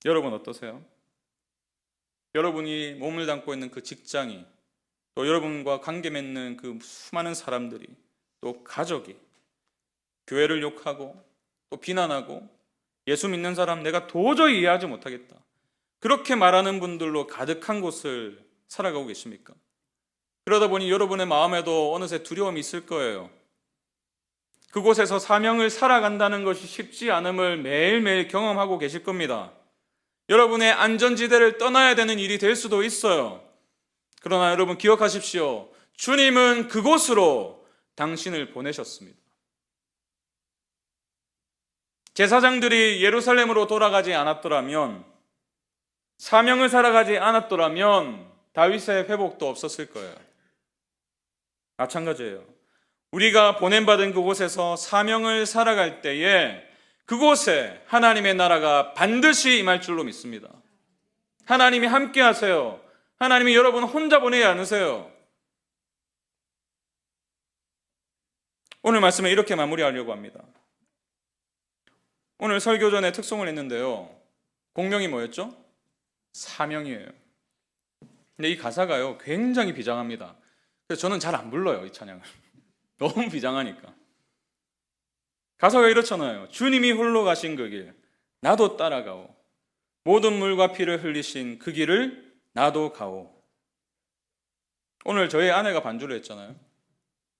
여러분 어떠세요? 여러분이 몸을 담고 있는 그 직장이, 또 여러분과 관계 맺는 그 수많은 사람들이, 또 가족이 교회를 욕하고 또 비난하고 예수 믿는 사람 내가 도저히 이해하지 못하겠다, 그렇게 말하는 분들로 가득한 곳을 살아가고 계십니까? 그러다 보니 여러분의 마음에도 어느새 두려움이 있을 거예요. 그곳에서 사명을 살아간다는 것이 쉽지 않음을 매일매일 경험하고 계실 겁니다. 여러분의 안전지대를 떠나야 되는 일이 될 수도 있어요. 그러나 여러분 기억하십시오. 주님은 그곳으로 당신을 보내셨습니다. 제사장들이 예루살렘으로 돌아가지 않았더라면, 사명을 살아가지 않았더라면 다윗의 회복도 없었을 거예요. 마찬가지예요. 우리가 보냄받은 그곳에서 사명을 살아갈 때에 그곳에 하나님의 나라가 반드시 임할 줄로 믿습니다. 하나님이 함께 하세요. 하나님이 여러분 혼자 보내지 않으세요. 오늘 말씀을 이렇게 마무리하려고 합니다. 오늘 설교전에 특송을 했는데요. 공명이 뭐였죠? 사명이에요. 근데 이 가사가요, 굉장히 비장합니다. 그래서 저는 잘 안 불러요, 이 찬양을. 너무 비장하니까. 가사가 이렇잖아요. 주님이 홀로 가신 그 길, 나도 따라가오. 모든 물과 피를 흘리신 그 길을 나도 가오. 오늘 저희 아내가 반주를 했잖아요.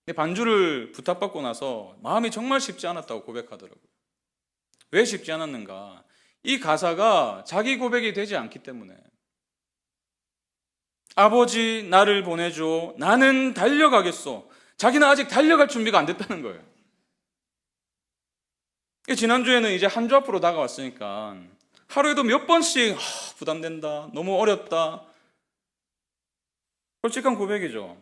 근데 반주를 부탁받고 나서 마음이 정말 쉽지 않았다고 고백하더라고요. 왜 쉽지 않았는가? 이 가사가 자기 고백이 되지 않기 때문에. 아버지 나를 보내줘, 나는 달려가겠소. 자기는 아직 달려갈 준비가 안 됐다는 거예요. 지난주에는 이제 한 주 앞으로 다가왔으니까 하루에도 몇 번씩 부담된다, 너무 어렵다, 솔직한 고백이죠.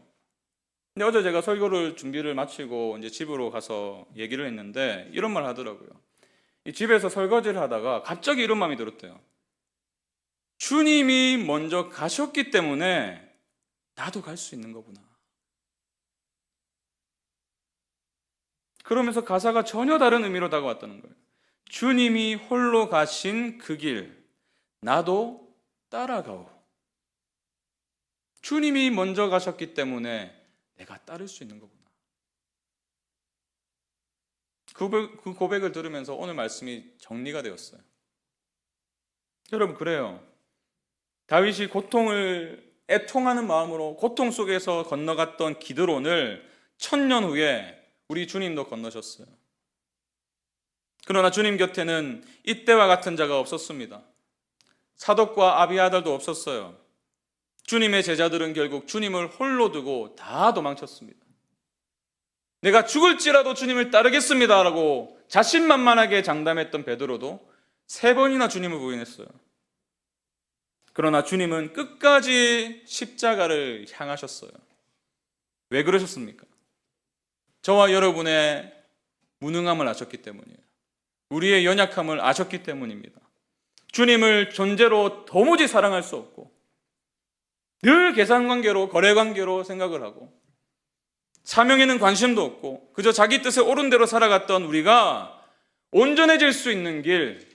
근데 어제 제가 설교를 준비를 마치고 이제 집으로 가서 얘기를 했는데 이런 말 하더라고요. 이 집에서 설거지를 하다가 갑자기 이런 마음이 들었대요. 주님이 먼저 가셨기 때문에 나도 갈 수 있는 거구나. 그러면서 가사가 전혀 다른 의미로 다가왔다는 거예요. 주님이 홀로 가신 그 길, 나도 따라가오. 주님이 먼저 가셨기 때문에 내가 따를 수 있는 거구나. 그 고백을 들으면서 오늘 말씀이 정리가 되었어요. 여러분, 그래요. 다윗이 고통을 애통하는 마음으로 고통 속에서 건너갔던 기드론을 1000년 후에 우리 주님도 건너셨어요. 그러나 주님 곁에는 이때와 같은 자가 없었습니다. 사독과 아비아달도 없었어요. 주님의 제자들은 결국 주님을 홀로 두고 다 도망쳤습니다. 내가 죽을지라도 주님을 따르겠습니다라고 자신만만하게 장담했던 베드로도 3번이나 주님을 부인했어요. 그러나 주님은 끝까지 십자가를 향하셨어요. 왜 그러셨습니까? 저와 여러분의 무능함을 아셨기 때문이에요. 우리의 연약함을 아셨기 때문입니다. 주님을 존재로 도무지 사랑할 수 없고 늘 계산관계로 거래관계로 생각을 하고 사명에는 관심도 없고 그저 자기 뜻에 옳은 대로 살아갔던 우리가 온전해질 수 있는 길,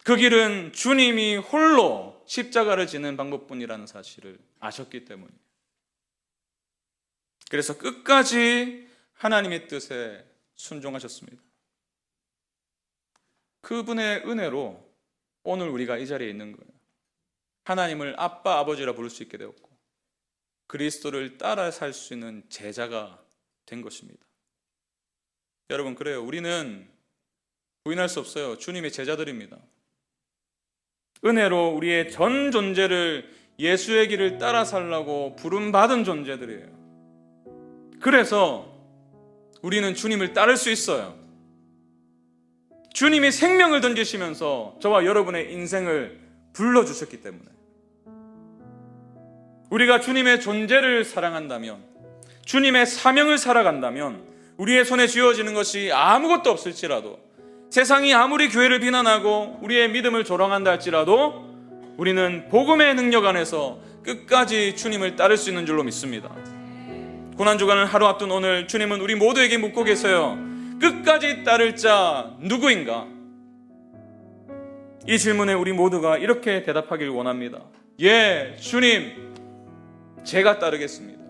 그 길은 주님이 홀로 십자가를 지는 방법뿐이라는 사실을 아셨기 때문이에요. 그래서 끝까지 하나님의 뜻에 순종하셨습니다. 그분의 은혜로 오늘 우리가 이 자리에 있는 거예요. 하나님을 아빠, 아버지라 부를 수 있게 되었고 그리스도를 따라 살 수 있는 제자가 된 것입니다. 여러분, 그래요. 우리는 부인할 수 없어요. 주님의 제자들입니다. 은혜로 우리의 전 존재를 예수의 길을 따라 살라고 부름받은 존재들이에요. 그래서 우리는 주님을 따를 수 있어요. 주님이 생명을 던지시면서 저와 여러분의 인생을 불러주셨기 때문에 우리가 주님의 존재를 사랑한다면, 주님의 사명을 살아간다면 우리의 손에 쥐어지는 것이 아무것도 없을지라도, 세상이 아무리 교회를 비난하고 우리의 믿음을 조롱한다 할지라도 우리는 복음의 능력 안에서 끝까지 주님을 따를 수 있는 줄로 믿습니다. 고난주간을 하루 앞둔 오늘 주님은 우리 모두에게 묻고 계세요. 끝까지 따를 자 누구인가? 이 질문에 우리 모두가 이렇게 대답하길 원합니다. 예, 주님, 제가 따르겠습니다.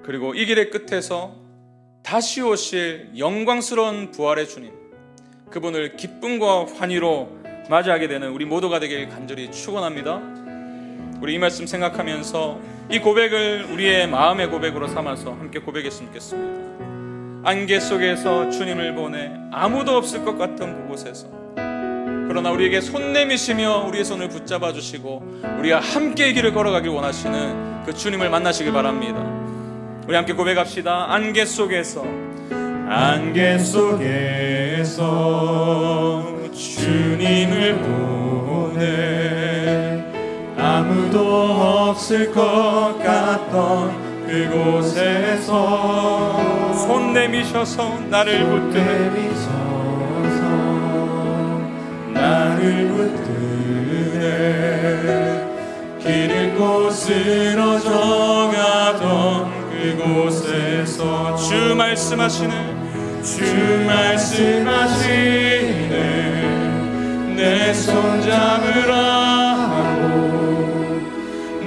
그리고 이 길의 끝에서 다시 오실 영광스러운 부활의 주님, 그분을 기쁨과 환희로 맞이하게 되는 우리 모두가 되길 간절히 축원합니다. 우리 이 말씀 생각하면서 이 고백을 우리의 마음의 고백으로 삼아서 함께 고백했으면 좋겠습니다. 안개 속에서 주님을 보내 아무도 없을 것 같은 그곳에서, 그러나 우리에게 손 내미시며 우리의 손을 붙잡아 주시고 우리와 함께 이 길을 걸어가길 원하시는 그 주님을 만나시길 바랍니다. 우리 함께 고백합시다. 안개 속에서 주님을 보내 아무도 없을 것 같던 그곳에서 손 내미셔서 나를 붙드네 길 잃고 쓰러져가던 그곳에서 주 말씀하시네 내 손 잡으라고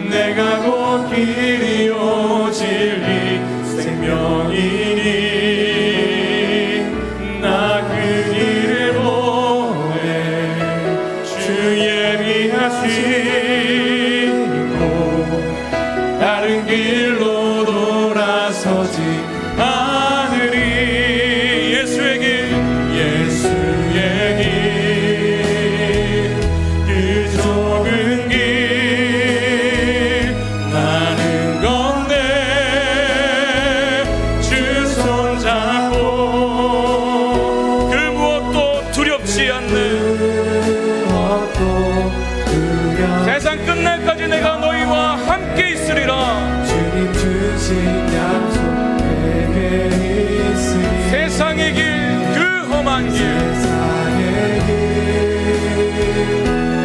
내가 곧 길이요 진리 생명이니 나 그 길을 보내 주 예비하시고 다른 길로 돌아서지 않으리. 예수의 길 그 좁은 길 나는 건네 주 손잡고 그 무엇도 두렵지 않는 세상 끝날까지 내가 너희와 함께 있으리라. 주님 주신 약속 내게 있으니 세상의 길 그 험한 길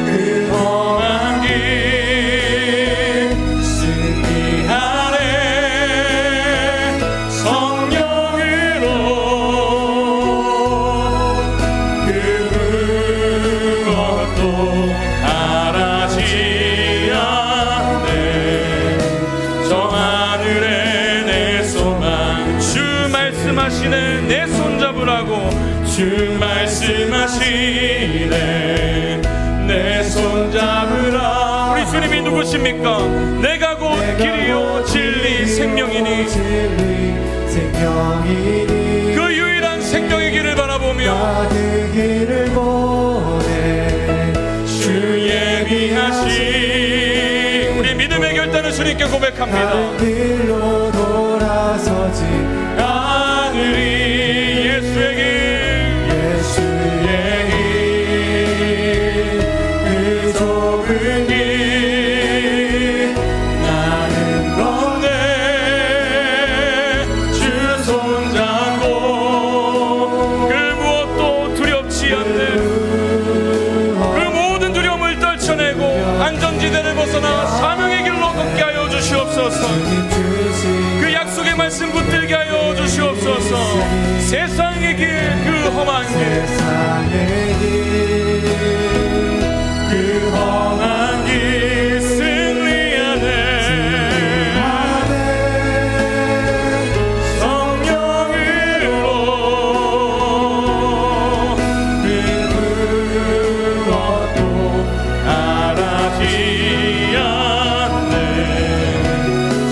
그 험한 길 승리하네 성령으로 그 무엇도 바라지 말씀하시네. 내 손잡으라고 주 말씀하시네. 내 손잡으라. 우리 주님이 누구십니까? 내가 곧 길이요 진리 생명이니. 그 유일한 생명의 길을 바라보며 그 길을 보내 주 예비하신 우리 믿음의 결단을 주님께 고백합니다. 다른 길로 돌아서지 하늘이 예수의 길, 예수의 길, 그 좁은 길 나는 걷네. 주 손잡고 그 무엇도 두렵지 않는 그 모든 두려움을 떨쳐내고 안전지대를 벗어나 사명의 길로 걷게 하여 주시옵소서. 그 약속의 말씀 붙들게 하여 주시옵소서. 세상의 길, 그 험한 길, 세상의 길, 그 험한 길 승리하네. 성령으로 그 무엇도 알아지 않네.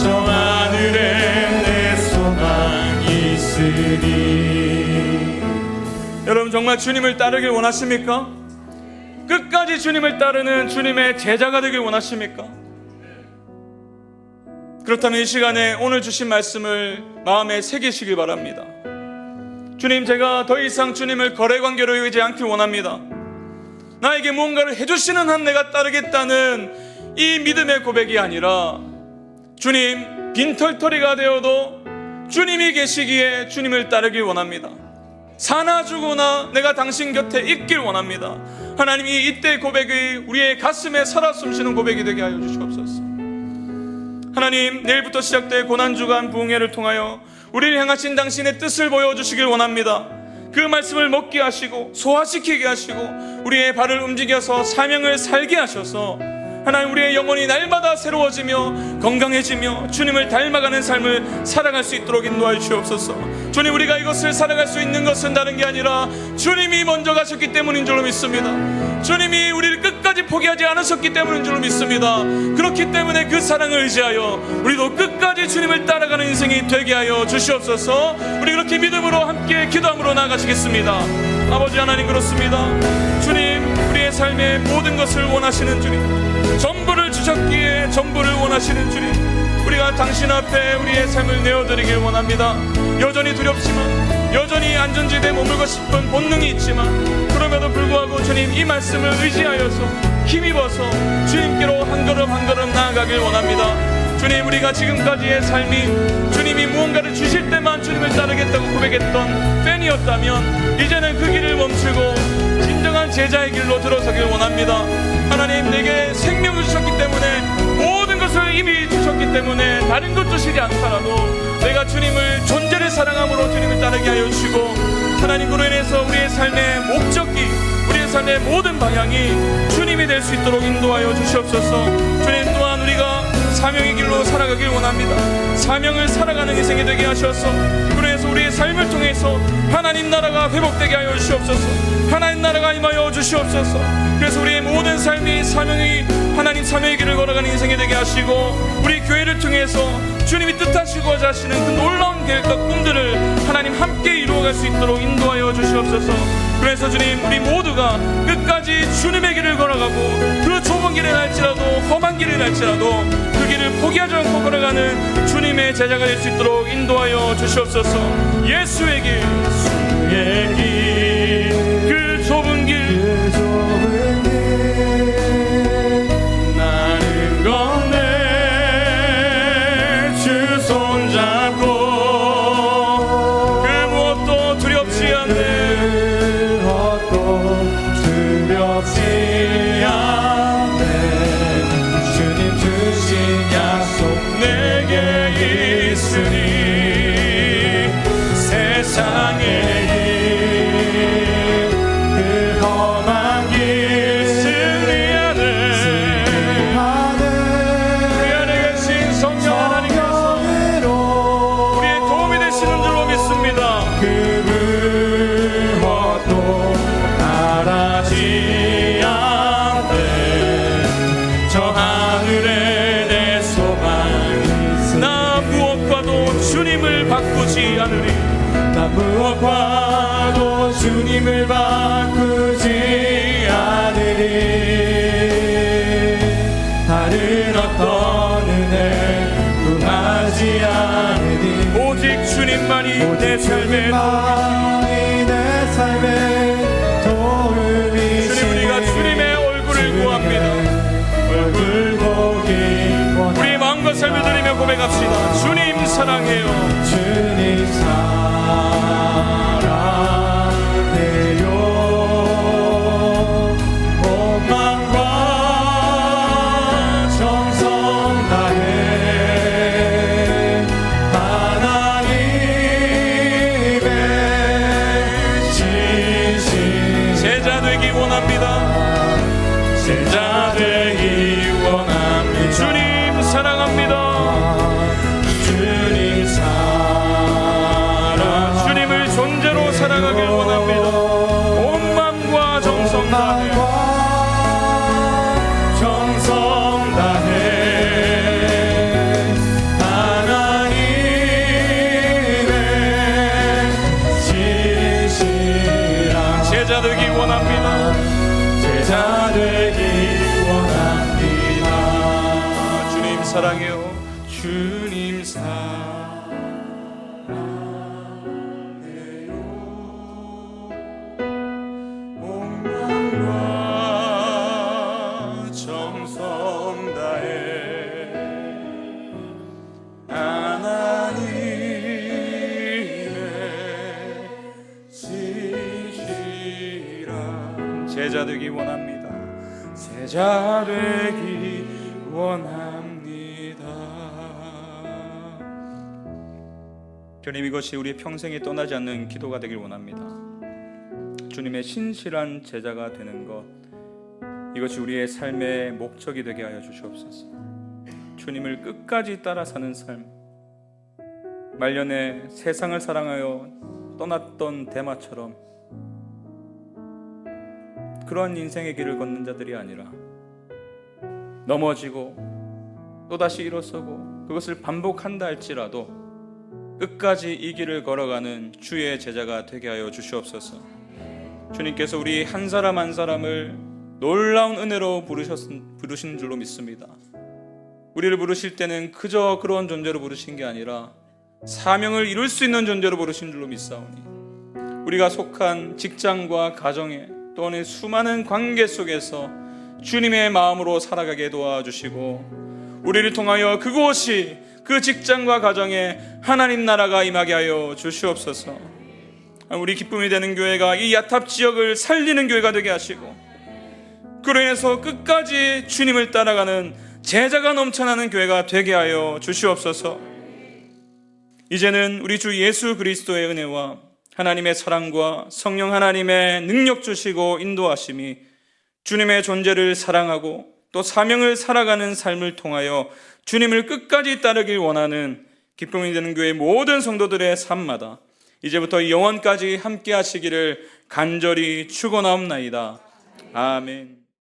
저 하늘에 내 소망이 있으니. 여러분 정말 주님을 따르길 원하십니까? 끝까지 주님을 따르는 주님의 제자가 되길 원하십니까? 그렇다면 이 시간에 오늘 주신 말씀을 마음에 새기시길 바랍니다. 주님, 제가 더 이상 주님을 거래관계로 여기지 않길 원합니다. 나에게 무언가를 해주시는 한 내가 따르겠다는 이 믿음의 고백이 아니라 주님, 빈털터리가 되어도 주님이 계시기에 주님을 따르길 원합니다. 사나 죽으나 내가 당신 곁에 있길 원합니다. 하나님이 이때 고백이 우리의 가슴에 살아 숨쉬는 고백이 되게 하여 주시옵소서. 하나님, 내일부터 시작될 고난주간 부흥회를 통하여 우리를 향하신 당신의 뜻을 보여주시길 원합니다. 그 말씀을 먹게 하시고 소화시키게 하시고 우리의 발을 움직여서 사명을 살게 하셔서 하나님, 우리의 영혼이 날마다 새로워지며 건강해지며 주님을 닮아가는 삶을 살아갈 수 있도록 인도하여 주옵소서. 주님, 우리가 이것을 살아갈 수 있는 것은 다른 게 아니라 주님이 먼저 가셨기 때문인 줄로 믿습니다. 주님이 우리를 끝까지 포기하지 않으셨기 때문인 줄로 믿습니다. 그렇기 때문에 그 사랑을 의지하여 우리도 끝까지 주님을 따라가는 인생이 되게 하여 주시옵소서. 우리 그렇게 믿음으로 함께 기도함으로 나아가시겠습니다. 아버지 하나님, 그렇습니다. 주님, 우리의 삶의 모든 것을 원하시는 주님, 전부를 주셨기에 전부를 원하시는 주님, 우리가 당신 앞에 우리의 삶을 내어드리길 원합니다. 여전히 두렵지만, 여전히 안전지대에 머물고 싶은 본능이 있지만, 그럼에도 불구하고 주님, 이 말씀을 의지하여서 힘입어서 주님께로 한 걸음 한 걸음 나아가길 원합니다. 주님, 우리가 지금까지의 삶이 주님이 무언가를 주실 때만 주님을 따르겠다고 고백했던 팬이었다면 이제는 그 길을 멈추고 진정한 제자의 길로 들어서길 원합니다. 하나님, 내게 생명을 주셨기 때문에, 모든 것을 이미 주셨기 때문에 다른 것 주시지 않더라도 내가 주님을, 존재를 사랑함으로 주님을 따르게 하여 주시고, 하나님, 그로 인해서 우리의 삶의 목적이, 우리의 삶의 모든 방향이 주님이 될 수 있도록 인도하여 주시옵소서. 주님, 또한 우리가 사명의 길로 살아가길 원합니다. 사명을 살아가는 인생이 되게 하셔서 그래서 우리의 삶을 통해서 하나님 나라가 회복되게 하여 주시옵소서. 하나님 나라가 임하여 주시옵소서. 그래서 우리의 모든 삶이 사명이, 하나님 사명의 길을 걸어가는 인생이 되게 하시고, 우리 교회를 통해서 주님이 뜻하시고자 하시는 그 놀라운 계획과 꿈들을 하나님 함께 이루어갈 수 있도록 인도하여 주시옵소서. 그래서 주님, 우리 모두가 끝까지 주님의 길을 걸어가고 그 좁은 길을 할지라도 험한 길을 할지라도 그 길을 포기하지 않고 걸어가는 주님의 제자가 될 수 있도록 인도하여 주시옵소서. 예수의 길, 예수의 길, 그 좁은 길, 그 좁은 길 나는 걷네. 주 손잡고 그 무엇도 두렵지 않네. 무엇도 두렵지 않네. 주님 주신 약속 내게 있으니 세상의 길, 그 험한 길 승리하네. 우리 안에 계신 성령 하나님께서 성령으로 우리의 도움이 되시는 줄로 믿습니다. 주님을 바꾸지 않으리. 나 무엇과도 주님을 바꾸지 않으리. 다른 어떤 은혜 구하지 않으리. 오직 주님만이 내 삶의 도움이시. 주님, 우리가 주님의 얼굴을 구합니다. 얼굴 보기 원합니다. 우리의 마음과 삶을 드리며 고백합시다. 주님 사랑해요. 주님 사랑해요. 온 마음과 정성 다해 하나님의 진심 제자 되기 원합니다. 제자 되기 원합니다. 주님 사랑합니다. 주님 사랑 주님을 존재로 사랑하길 원합니다. 온 마음과 정성 다해 정성 다해 하나님의 진실한 제자 되기 원합니다. 제자 되기 원합니다. 주님 사랑해요. 주님 사랑해요. 온 마음과 정성 다해 하나님의 진실한 제자 되기 원합니다. 제자 되기 원합니다. 주님, 이것이 우리의 평생에 떠나지 않는 기도가 되길 원합니다. 주님의 신실한 제자가 되는 것, 이것이 우리의 삶의 목적이 되게 하여 주시옵소서. 주님을 끝까지 따라 사는 삶, 말년에 세상을 사랑하여 떠났던 데마처럼 그러한 인생의 길을 걷는 자들이 아니라 넘어지고 또다시 일어서고 그것을 반복한다 할지라도 끝까지 이 길을 걸어가는 주의 제자가 되게 하여 주시옵소서. 주님께서 우리 한 사람 한 사람을 놀라운 은혜로 부르신 줄로 믿습니다. 우리를 부르실 때는 그저 그런 존재로 부르신 게 아니라 사명을 이룰 수 있는 존재로 부르신 줄로 믿사오니 우리가 속한 직장과 가정에 또는 수많은 관계 속에서 주님의 마음으로 살아가게 도와주시고 우리를 통하여 그곳이 그 직장과 가정에 하나님 나라가 임하게 하여 주시옵소서. 우리 기쁨이 되는 교회가 이 야탑 지역을 살리는 교회가 되게 하시고 그로 인해서 끝까지 주님을 따라가는 제자가 넘쳐나는 교회가 되게 하여 주시옵소서. 이제는 우리 주 예수 그리스도의 은혜와 하나님의 사랑과 성령 하나님의 능력 주시고 인도하심이 주님의 존재를 사랑하고 또 사명을 살아가는 삶을 통하여 주님을 끝까지 따르길 원하는 기쁨이 되는 교회 모든 성도들의 삶마다 이제부터 영원까지 함께 하시기를 간절히 축원하옵나이다. 아멘.